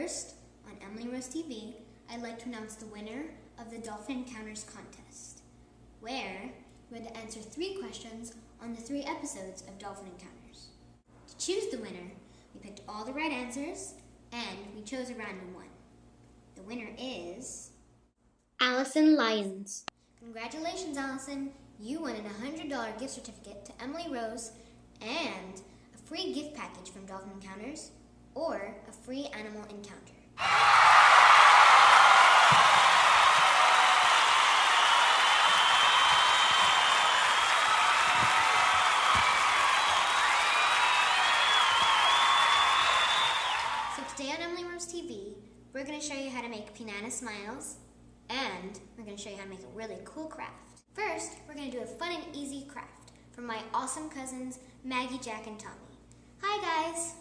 First, on Emily Rose TV, I'd like to announce the winner of the Dolphin Encounters contest, where we had to answer 3 questions on the 3 episodes of Dolphin Encounters. To choose the winner, we picked all the right answers, and we chose a random one. The winner is Allison Lyons. Congratulations, Allison! You won an $100 gift certificate to Emily Rose and a free gift package from Dolphin Encounters or a free animal encounter. So today on Emily Rose TV, we're going to show you how to make peanana smiles, and we're going to show you how to make a really cool craft. First, we're going to do a fun and easy craft from my awesome cousins, Maggie, Jack, and Tommy. Hi guys!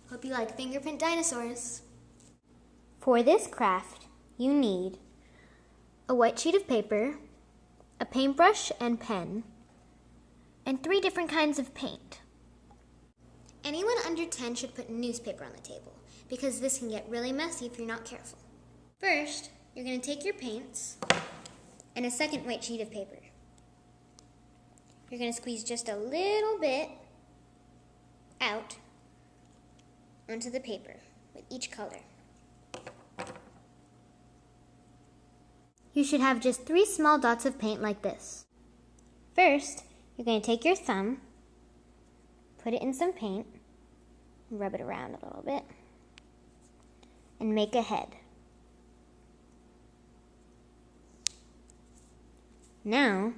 Hope you like fingerprint dinosaurs. For this craft, you need a white sheet of paper, a paintbrush and pen, and 3 different kinds of paint. Anyone under 10 should put newspaper on the table, because this can get really messy if you're not careful. First, you're going to take your paints and a second white sheet of paper. You're going to squeeze just a little bit out onto the paper with each color. You should have just 3 small dots of paint like this. First, you're going to take your thumb, put it in some paint, rub it around a little bit, and make a head. Now,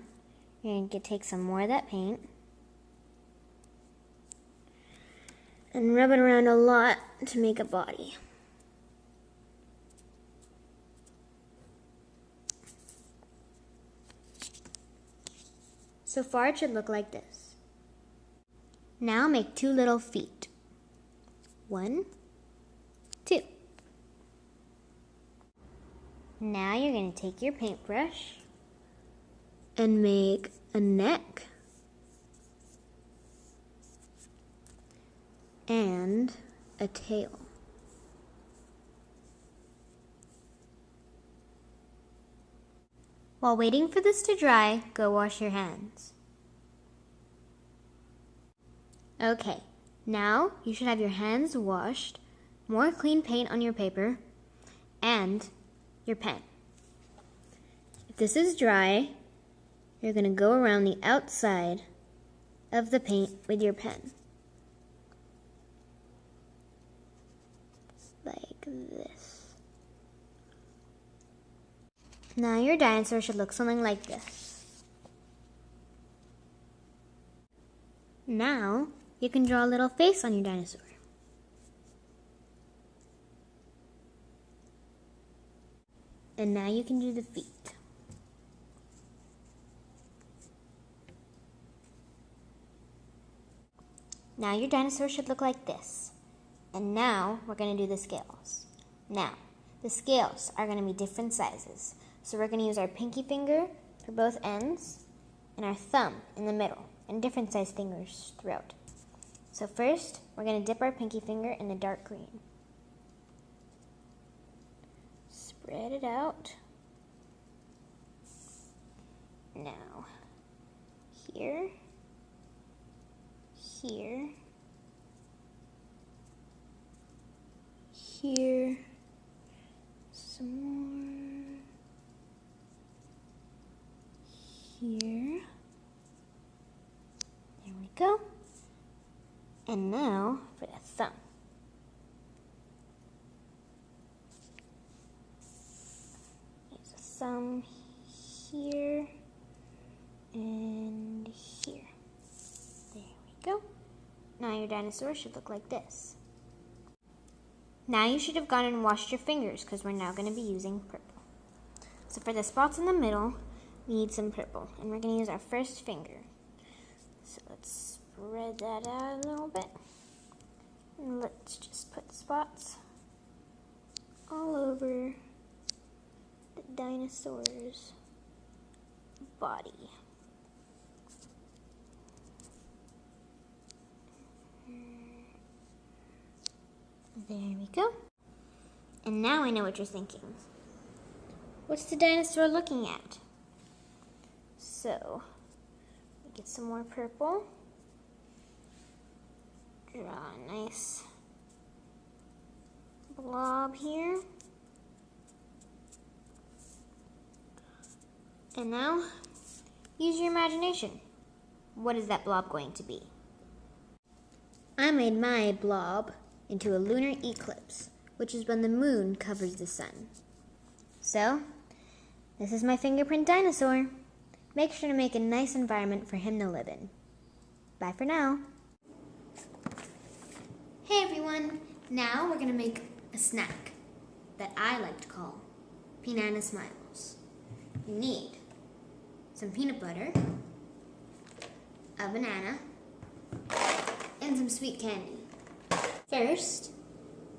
you're going to take some more of that paint and rub it around a lot to make a body. So far, it should look like this. Now make 2 little feet. 1, 2. Now you're going to take your paintbrush and make a neck and a tail. While waiting for this to dry, go wash your hands. Okay, now you should have your hands washed, more clean paint on your paper, and your pen. If this is dry, you're going to go around the outside of the paint with your pen. Like this. Now your dinosaur should look something like this. Now you can draw a little face on your dinosaur. And now you can do the feet. Now your dinosaur should look like this. And now we're going to do the scales. Now, the scales are going to be different sizes. So we're going to use our pinky finger for both ends and our thumb in the middle, and different size fingers throughout. So first, we're going to dip our pinky finger in the dark green. Spread it out. Now, here, here, here, some more, here, there we go, and now for the thumb. There's a thumb here and here. There we go. Now your dinosaur should look like this. Now you should have gone and washed your fingers, because we're now going to be using purple. So for the spots in the middle, we need some purple, and we're going to use our first finger. So let's spread that out a little bit, and let's just put spots all over the dinosaur's body. There we go. And now I know what you're thinking. What's the dinosaur looking at? So, get some more purple. Draw a nice blob here. And now, use your imagination. What is that blob going to be? I made my blob into a lunar eclipse, which is when the moon covers the sun. So, this is my fingerprint dinosaur. Make sure to make a nice environment for him to live in. Bye for now. Hey everyone, now we're gonna make a snack that I like to call peanana smiles. You need some peanut butter, a banana, and some sweet candy. First,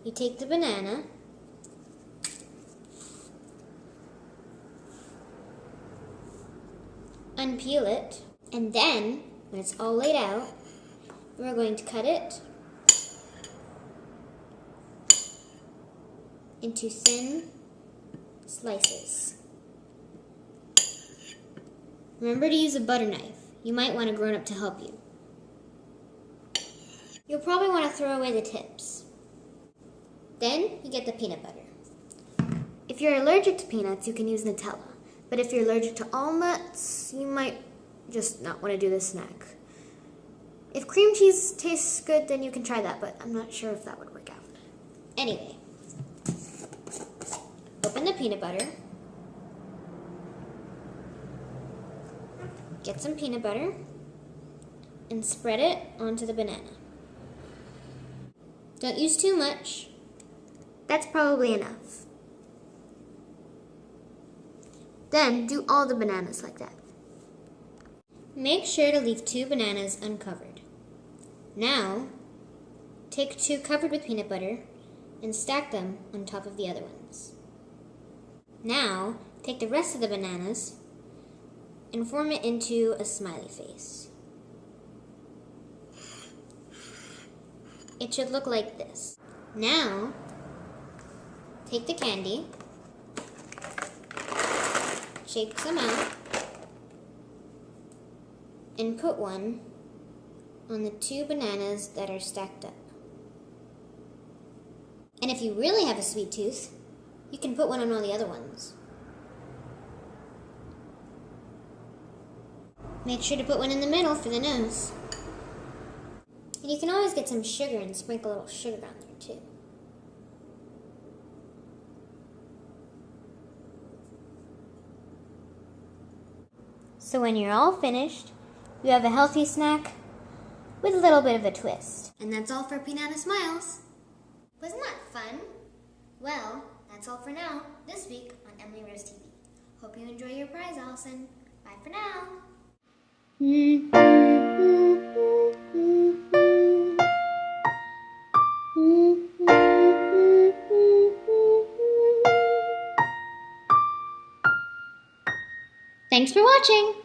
you take the banana, unpeel it, and then, when it's all laid out, we're going to cut it into thin slices. Remember to use a butter knife. You might want a grown-up to help you. You'll probably want to throw away the tips. Then you get the peanut butter. If you're allergic to peanuts, you can use Nutella. But if you're allergic to walnuts, you might just not want to do this snack. If cream cheese tastes good, then you can try that, but I'm not sure if that would work out. Anyway, open the peanut butter. Get some peanut butter and spread it onto the banana. Don't use too much. That's probably enough. Then do all the bananas like that. Make sure to leave 2 bananas uncovered. Now, take 2 covered with peanut butter and stack them on top of the other ones. Now, take the rest of the bananas and form it into a smiley face. It should look like this. Now, take the candy, shake some out, and put one on the 2 bananas that are stacked up. And if you really have a sweet tooth, you can put one on all the other ones. Make sure to put one in the middle for the nose. And you can always get some sugar and sprinkle a little sugar on there too. So when you're all finished, you have a healthy snack with a little bit of a twist. And that's all for Peanana Smiles. Wasn't that fun? Well, that's all for now, this week on Emily Rose TV. Hope you enjoy your prize, Allison. Bye for now. Thanks for watching!